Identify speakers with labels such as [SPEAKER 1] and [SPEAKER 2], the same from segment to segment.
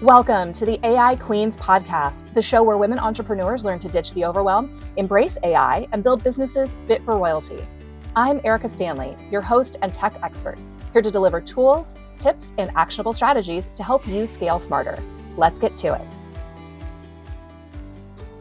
[SPEAKER 1] Welcome to the AI Queens podcast, the show where women entrepreneurs learn to ditch the overwhelm, embrace AI, and build businesses fit for royalty. I'm Erika Stanley, your host and tech expert, here to deliver tools, tips, and actionable strategies to help you scale smarter. Let's get to it.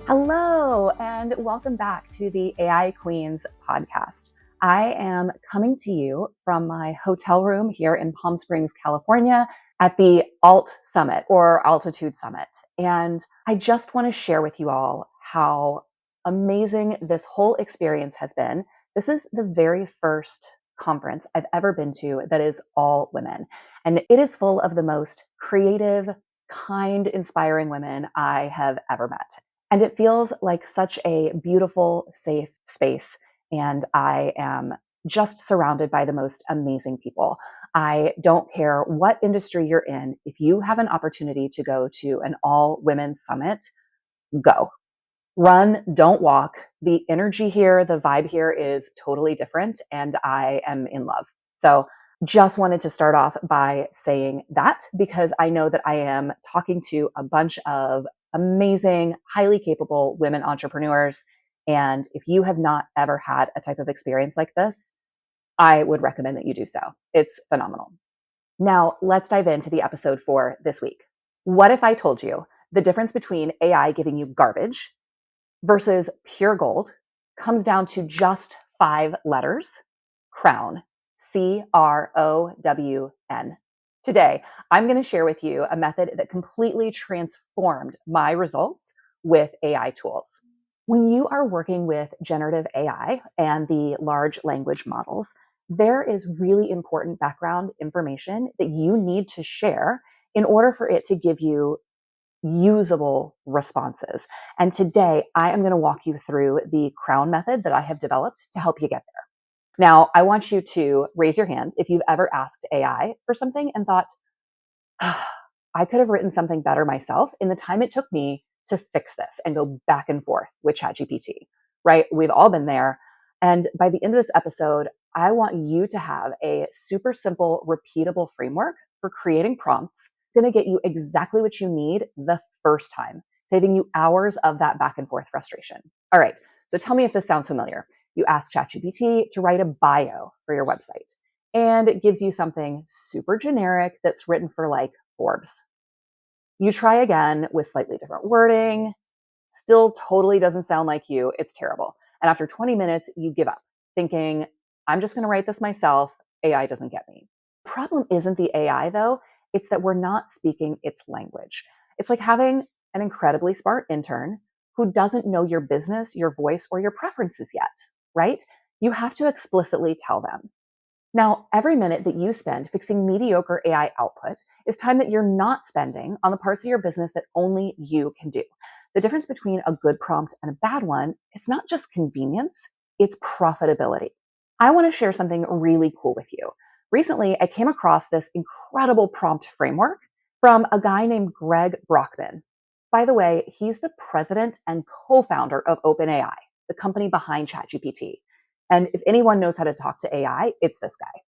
[SPEAKER 1] Hello, and welcome back to the AI Queens podcast. I am coming to you from my hotel room here in Palm Springs, California, at the Alt Summit or Altitude Summit. And I just want to share with you all how amazing this whole experience has been. This is the very first conference I've ever been to that is all women. And it is full of the most creative, kind, inspiring women I have ever met. And it feels like such a beautiful, safe space. And I am just surrounded by the most amazing people. I don't care what industry you're in. If you have an opportunity to go to an all women's summit, go. Run, don't walk. The energy here, the vibe here is totally different, and I am in love. So just wanted to start off by saying that because I know that I am talking to a bunch of amazing, highly capable women entrepreneurs. And if you have not ever had a type of experience like this, I would recommend that you do so. It's phenomenal. Now, let's dive into the episode for this week. What if I told you the difference between AI giving you garbage versus pure gold comes down to just 5 letters? Crown. CROWN. Today, I'm going to share with you a method that completely transformed my results with AI tools. When you are working with generative AI and the large language models, there is really important background information that you need to share in order for it to give you usable responses. And today I am going to walk you through the crown method that I have developed to help you get there. Now, I want you to raise your hand if you've ever asked AI for something and thought, I could have written something better myself in the time it took me to fix this and go back and forth with ChatGPT, right? We've all been there. And by the end of this episode, I want you to have a super simple, repeatable framework for creating prompts. It's going to get you exactly what you need the first time, saving you hours of that back and forth frustration. All right. So tell me if this sounds familiar. You ask ChatGPT to write a bio for your website, and it gives you something super generic that's written for like Forbes. You try again with slightly different wording, still totally doesn't sound like you. It's terrible. And after 20 minutes, you give up, thinking, I'm just going to write this myself. AI doesn't get me. Problem isn't the AI though. It's that we're not speaking its language. It's like having an incredibly smart intern who doesn't know your business, your voice, or your preferences yet, right? You have to explicitly tell them. Now, every minute that you spend fixing mediocre AI output is time that you're not spending on the parts of your business that only you can do. The difference between a good prompt and a bad one, it's not just convenience, it's profitability. I want to share something really cool with you. Recently, I came across this incredible prompt framework from a guy named Greg Brockman. By the way, he's the president and co-founder of OpenAI, the company behind ChatGPT. And if anyone knows how to talk to AI, it's this guy.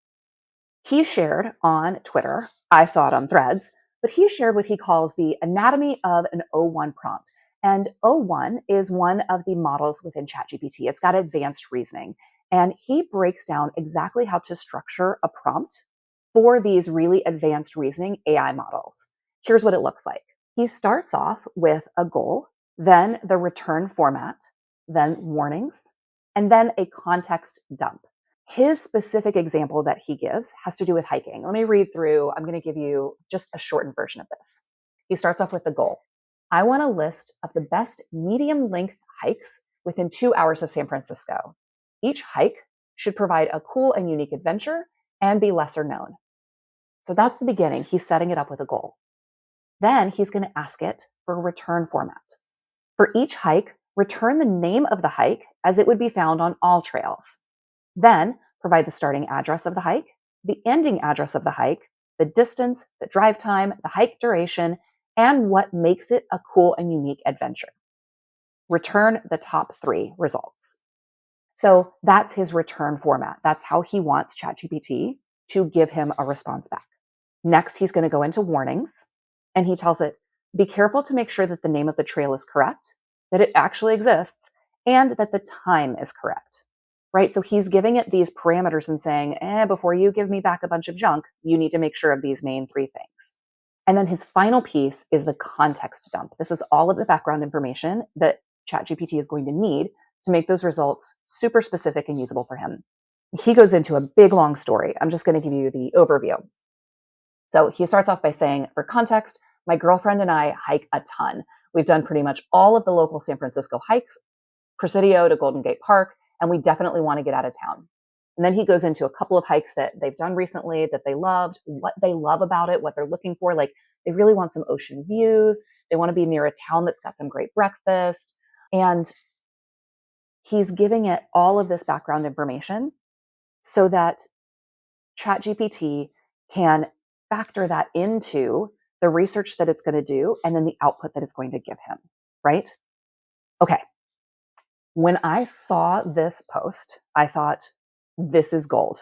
[SPEAKER 1] He shared on Twitter, I saw it on Threads, but he shared what he calls the anatomy of an O1 prompt. And O1 is one of the models within ChatGPT. It's got advanced reasoning. And he breaks down exactly how to structure a prompt for these really advanced reasoning AI models. Here's what it looks like. He starts off with a goal, then the return format, then warnings, and then a context dump. His specific example that he gives has to do with hiking. Let me read through. I'm going to give you just a shortened version of this. He starts off with the goal. I want a list of the best medium length hikes within 2 hours of San Francisco. Each hike should provide a cool and unique adventure and be lesser known. So that's the beginning. He's setting it up with a goal. Then he's going to ask it for a return format. For each hike, return the name of the hike as it would be found on all trails. Then provide the starting address of the hike, the ending address of the hike, the distance, the drive time, the hike duration, and what makes it a cool and unique adventure. Return the top 3 results. So that's his return format. That's how he wants ChatGPT to give him a response back. Next, he's going to go into warnings. And he tells it, be careful to make sure that the name of the trail is correct, that it actually exists, and that the time is correct. Right? So he's giving it these parameters and saying, before you give me back a bunch of junk, you need to make sure of these main three things. And then his final piece is the context dump. This is all of the background information that ChatGPT is going to need to make those results super specific and usable for him. He goes into a big, long story. I'm just going to give you the overview. So he starts off by saying, for context, my girlfriend and I hike a ton. We've done pretty much all of the local San Francisco hikes, Presidio to Golden Gate Park, and we definitely want to get out of town. And then he goes into a couple of hikes that they've done recently that they loved, what they love about it, what they're looking for. Like they really want some ocean views. They want to be near a town that's got some great breakfast. And he's giving it all of this background information so that ChatGPT can factor that into the research that it's going to do and then the output that it's going to give him, right? Okay. When I saw this post, I thought, this is gold.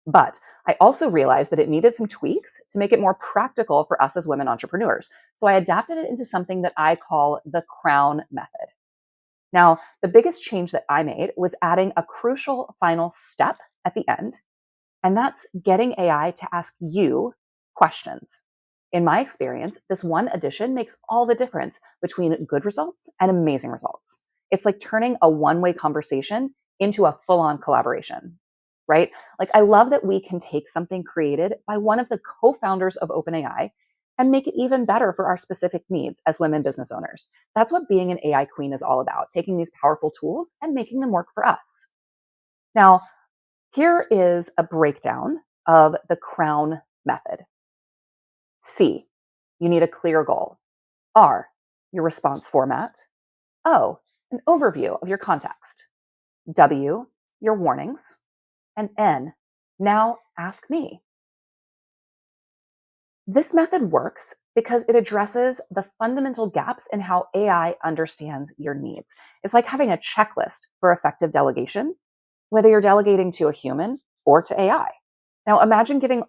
[SPEAKER 1] But I also realized that it needed some tweaks to make it more practical for us as women entrepreneurs. So I adapted it into something that I call the crown method. Now, the biggest change that I made was adding a crucial final step at the end, and that's getting AI to ask you questions. In my experience, this one addition makes all the difference between good results and amazing results. It's like turning a one-way conversation into a full-on collaboration, right? Like I love that we can take something created by one of the co-founders of OpenAI and make it even better for our specific needs as women business owners. That's what being an AI queen is all about, taking these powerful tools and making them work for us. Now, here is a breakdown of the crown method. C, you need a clear goal. R, your response format. O, an overview of your context. W, your warnings. And N, now ask me. This method works because it addresses the fundamental gaps in how AI understands your needs. It's like having a checklist for effective delegation, whether you're delegating to a human or to AI. Now imagine giving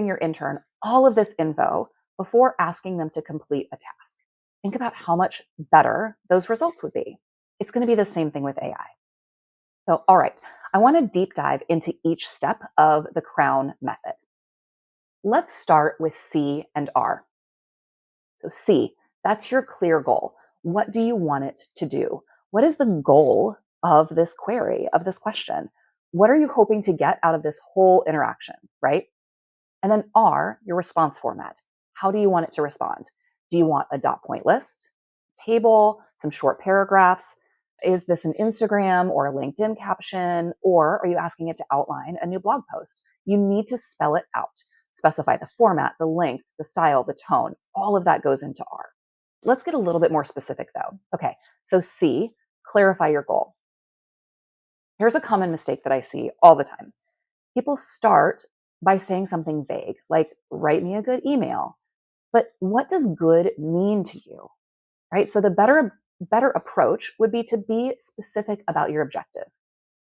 [SPEAKER 1] your intern all of this info before asking them to complete a task. Think about how much better those results would be. It's going to be the same thing with AI. So, all right, I want to deep dive into each step of the crown method. Let's start with C and R. So C, that's your clear goal. What do you want it to do? What is the goal of this query, of this question? What are you hoping to get out of this whole interaction, right? And then R, your response format. How do you want it to respond? Do you want a dot point list, table, some short paragraphs? Is this an Instagram or a LinkedIn caption? Or are you asking it to outline a new blog post? You need to spell it out. Specify the format, the length, the style, the tone. All of that goes into R. Let's get a little bit more specific though. Okay, so C, clarify your goal. Here's a common mistake that I see all the time. People start by saying something vague, like write me a good email. But what does good mean to you? Right? So the better approach would be to be specific about your objective.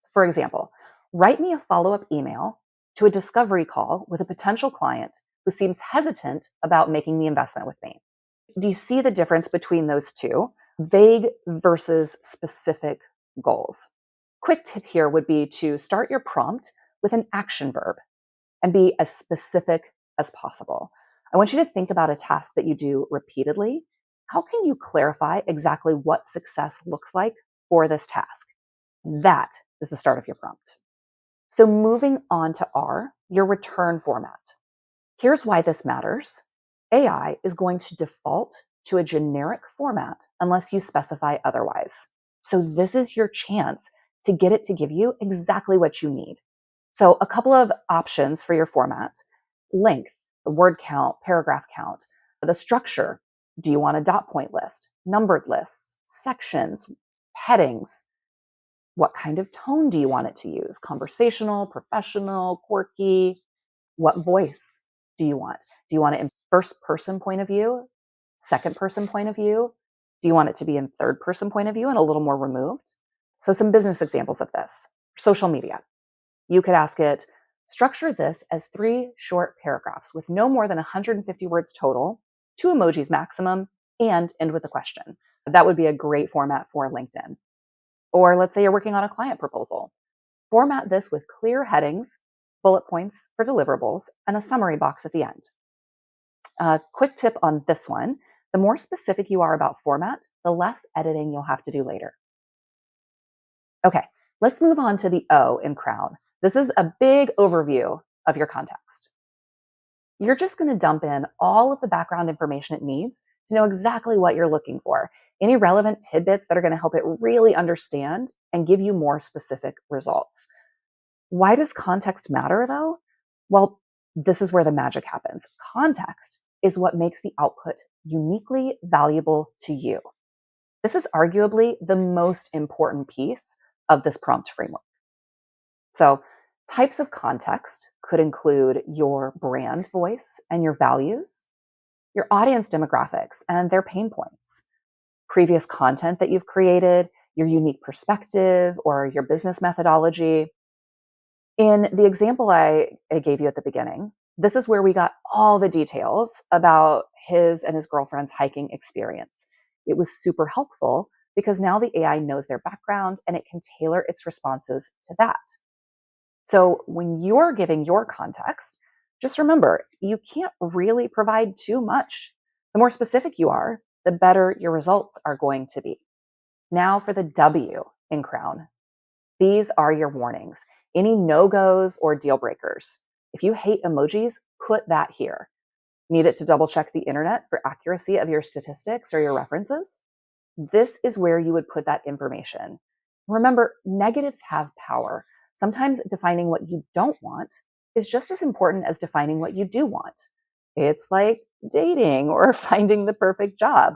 [SPEAKER 1] So for example, write me a follow-up email to a discovery call with a potential client who seems hesitant about making the investment with me. Do you see the difference between those two? Vague versus specific goals. Quick tip here would be to start your prompt with an action verb and be as specific as possible. I want you to think about a task that you do repeatedly. How can you clarify exactly what success looks like for this task? That is the start of your prompt. So moving on to R, your return format. Here's why this matters. AI is going to default to a generic format unless you specify otherwise. So this is your chance to get it to give you exactly what you need. So a couple of options for your format: length, the word count, paragraph count, the structure. Do you want a dot point list, numbered lists, sections, headings? What kind of tone do you want it to use? Conversational, professional, quirky? What voice do you want? Do you want it in first person point of view, second person point of view? Do you want it to be in third person point of view and a little more removed? So some business examples of this: social media. You could ask it, Structure this as 3 short paragraphs with no more than 150 words total, 2 emojis maximum, and end with a question. That would be a great format for LinkedIn. Or let's say you're working on a client proposal. Format this with clear headings, bullet points for deliverables, and a summary box at the end. A quick tip on this one: the more specific you are about format, the less editing you'll have to do later. Okay, let's move on to the O in Crown. This is a big overview of your context. You're just going to dump in all of the background information it needs to know exactly what you're looking for. Any relevant tidbits that are going to help it really understand and give you more specific results. Why does context matter though? Well, this is where the magic happens. Context is what makes the output uniquely valuable to you. This is arguably the most important piece of this prompt framework. So, types of context could include your brand voice and your values, your audience demographics and their pain points, previous content that you've created, your unique perspective, or your business methodology. In the example I gave you at the beginning, this is where we got all the details about his and his girlfriend's hiking experience. It was super helpful because now the AI knows their background and it can tailor its responses to that. So when you're giving your context, just remember, you can't really provide too much. The more specific you are, the better your results are going to be. Now for the W in Crown. These are your warnings. Any no-goes or deal breakers. If you hate emojis, put that here. Need it to double check the internet for accuracy of your statistics or your references? This is where you would put that information. Remember, negatives have power. Sometimes defining what you don't want is just as important as defining what you do want. It's like dating or finding the perfect job.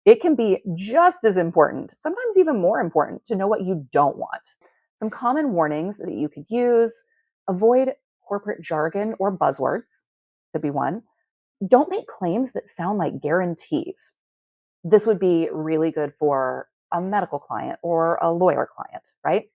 [SPEAKER 1] It can be just as important, sometimes even more important, to know what you don't want. Some common warnings that you could use: avoid corporate jargon or buzzwords, could be one. Don't make claims that sound like guarantees. This would be really good for a medical client or a lawyer client, right?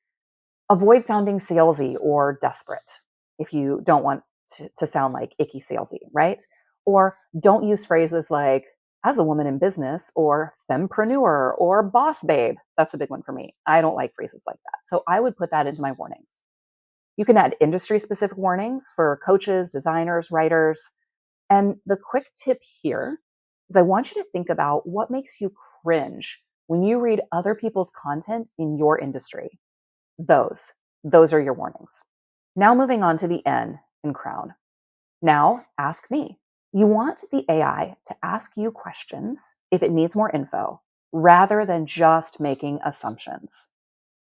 [SPEAKER 1] Avoid sounding salesy or desperate if you don't want to sound like icky salesy, right? Or don't use phrases like as a woman in business or fempreneur or boss babe. That's a big one for me. I don't like phrases like that. So I would put that into my warnings. You can add industry specific warnings for coaches, designers, writers. And the quick tip here is I want you to think about what makes you cringe when you read other people's content in your industry. Those, those are your warnings. Now moving on to the N in Crown. Now ask me. You want the AI to ask you questions if it needs more info rather than just making assumptions.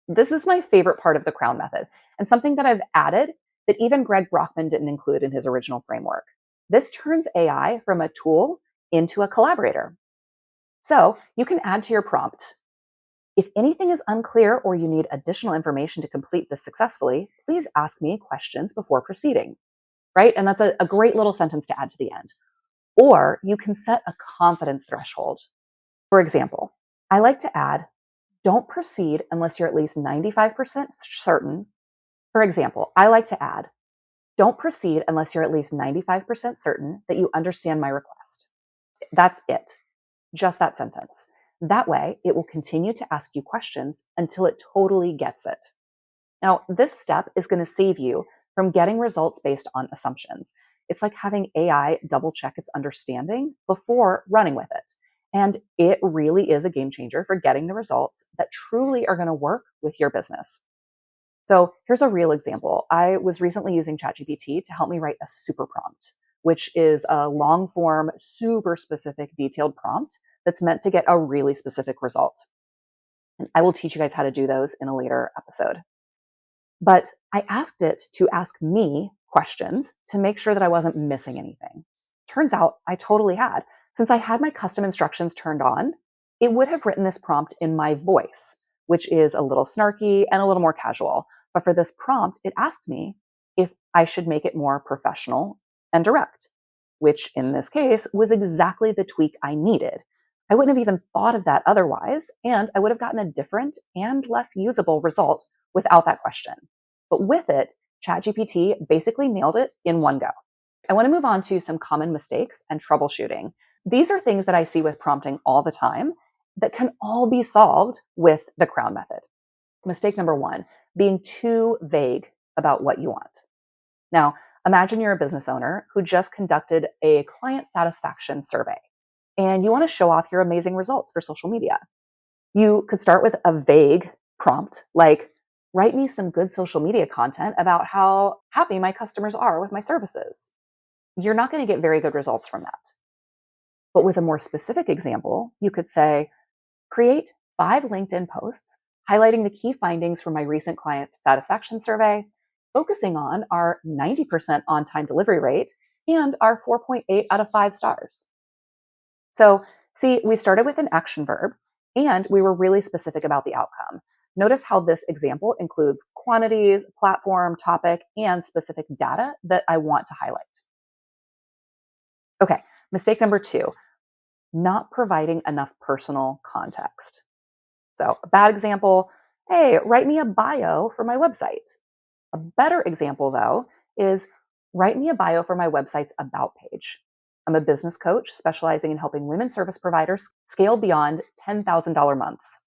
[SPEAKER 1] This is my favorite part of the Crown method and something that I've added that even Greg Brockman didn't include in his original framework. This turns AI from a tool into a collaborator. So you can add to your prompt: if anything is unclear or you need additional information to complete this successfully, please ask me questions before proceeding, right? And that's a great little sentence to add to the end. Or you can set a confidence threshold. For example, I like to add, don't proceed unless you're at least 95% certain. For example, I like to add, don't proceed unless you're at least 95% certain that you understand my request. That's it. Just that sentence. That way, it will continue to ask you questions until it totally gets it. Now, this step is going to save you from getting results based on assumptions. It's like having AI double check its understanding before running with it. And it really is a game changer for getting the results that truly are going to work with your business. So here's a real example. I was recently using ChatGPT to help me write a super prompt, which is a long form, super specific, detailed prompt that's meant to get a really specific result. And I will teach you guys how to do those in a later episode. But I asked it to ask me questions to make sure that I wasn't missing anything. Turns out I totally had. Since I had my custom instructions turned on, it would have written this prompt in my voice, which is a little snarky and a little more casual. But for this prompt, it asked me if I should make it more professional and direct, which in this case was exactly the tweak I needed. I wouldn't have even thought of that otherwise, and I would have gotten a different and less usable result without that question. But with it, ChatGPT basically nailed it in one go. I want to move on to some common mistakes and troubleshooting. These are things that I see with prompting all the time that can all be solved with the Crown method. Mistake number one, being too vague about what you want. Now, imagine you're a business owner who just conducted a client satisfaction survey and you want to show off your amazing results for social media. You could start with a vague prompt like, write me some good social media content about how happy my customers are with my services. You're not going to get very good results from that. But with a more specific example, you could say, create 5 LinkedIn posts highlighting the key findings from my recent client satisfaction survey, focusing on our 90% on time delivery rate and our 4.8 out of 5 stars. So, see, we started with an action verb and we were really specific about the outcome. Notice how this example includes quantities, platform, topic, and specific data that I want to highlight. Okay, mistake number two, not providing enough personal context. So, a bad example, hey, write me a bio for my website. A better example, though, is write me a bio for my website's About page. I'm a business coach specializing in helping women service providers scale beyond $10,000 months.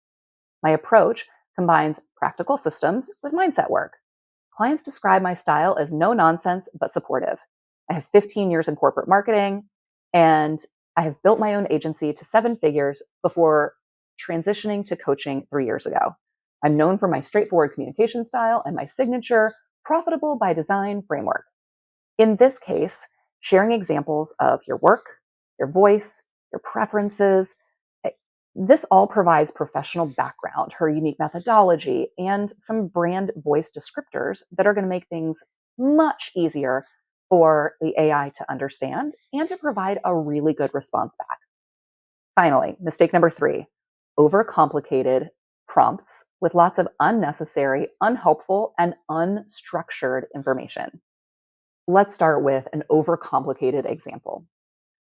[SPEAKER 1] My approach combines practical systems with mindset work. Clients describe my style as no nonsense but supportive. I have 15 years in corporate marketing, and I have built my own agency to 7 figures before transitioning to coaching 3 years ago. I'm known for my straightforward communication style and my signature profitable by design framework. In this case, sharing examples of your work, your voice, your preferences, eh, this all provides professional background, her unique methodology, and some brand voice descriptors that are going to make things much easier for the AI to understand and to provide a really good response back. Finally, mistake number three, overcomplicated prompts with lots of unnecessary, unhelpful, and unstructured information. Let's start with an overcomplicated example.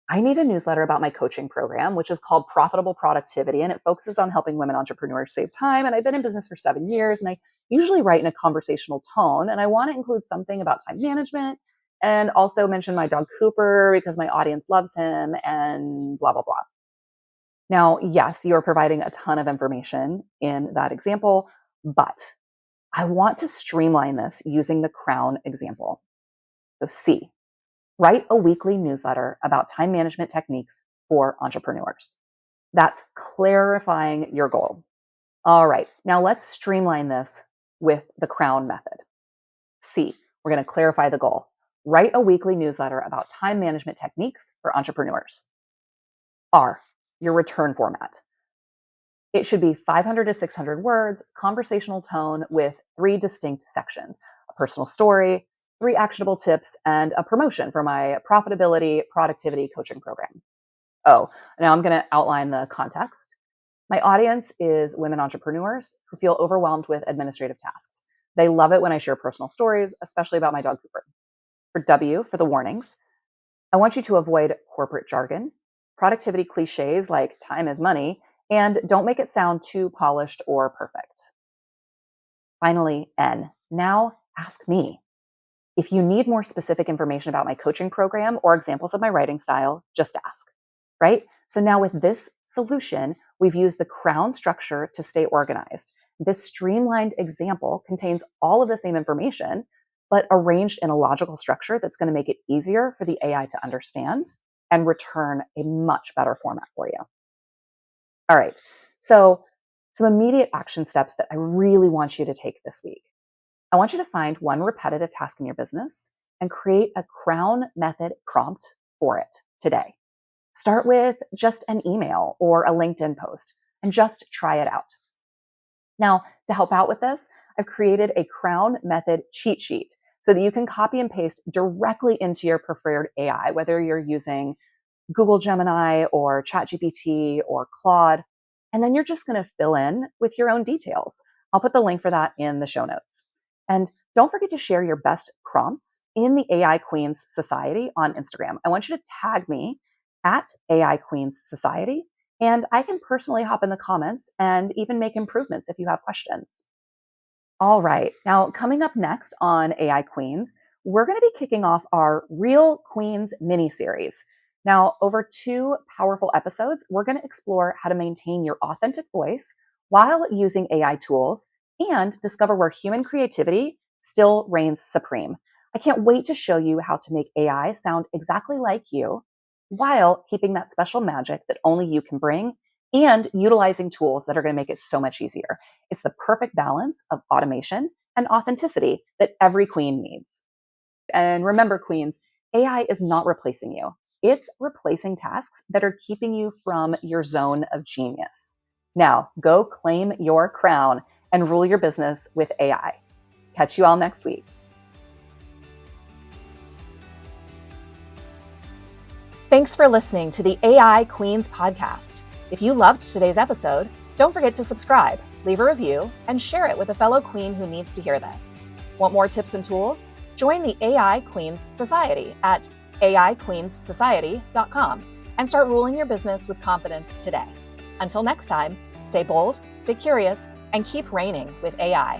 [SPEAKER 1] I need a newsletter about my coaching program, which is called Profitable Productivity, and it focuses on helping women entrepreneurs save time. And I've been in business for 7 years, and I usually write in a conversational tone. And I want to include something about time management and also mention my dog Cooper because my audience loves him and blah, blah, blah. Now, yes, you're providing a ton of information in that example, but I want to streamline this using the Crown example. So, C, write a weekly newsletter about time management techniques for entrepreneurs. That's clarifying your goal. All right, now let's streamline this with the Crown method. C, we're going to clarify the goal. Write a weekly newsletter about time management techniques for entrepreneurs. R, your return format. It should be 500 to 600 words, conversational tone with 3 distinct sections: a personal story, 3 actionable tips, and a promotion for my profitability, productivity coaching program. Oh, now I'm going to outline the context. My audience is women entrepreneurs who feel overwhelmed with administrative tasks. They love it when I share personal stories, especially about my dog Cooper. For W, for the warnings, I want you to avoid corporate jargon, productivity cliches like time is money, and don't make it sound too polished or perfect. Finally, N, now ask me. If you need more specific information about my coaching program or examples of my writing style, just ask, right? So now with this solution, we've used the Crown structure to stay organized. This streamlined example contains all of the same information, but arranged in a logical structure that's going to make it easier for the AI to understand and return a much better format for you. All right. So some immediate action steps that I really want you to take this week. I want you to find one repetitive task in your business and create a Crown method prompt for it today. Start with just an email or a LinkedIn post and just try it out. Now, to help out with this, I've created a Crown method cheat sheet so that you can copy and paste directly into your preferred AI, whether you're using Google Gemini or ChatGPT or Claude. And then you're just going to fill in with your own details. I'll put the link for that in the show notes. And don't forget to share your best prompts in the AI Queens Society on Instagram. I want you to tag me at AI Queens Society, and I can personally hop in the comments and even make improvements if you have questions. All right. Now, coming up next on AI Queens, we're going to be kicking off our Real Queens mini series. Now, over 2 powerful episodes, we're going to explore how to maintain your authentic voice while using AI tools and discover where human creativity still reigns supreme. I can't wait to show you how to make AI sound exactly like you while keeping that special magic that only you can bring and utilizing tools that are going to make it so much easier. It's the perfect balance of automation and authenticity that every queen needs. And remember, queens, AI is not replacing you. It's replacing tasks that are keeping you from your zone of genius. Now, go claim your crown and rule your business with AI. Catch you all next week. Thanks for listening to the AI Queens podcast. If you loved today's episode, don't forget to subscribe, leave a review, and share it with a fellow queen who needs to hear this. Want more tips and tools? Join the AI Queens Society at aiqueensociety.com and start ruling your business with confidence today. Until next time, stay bold, stay curious, and keep reigning with AI.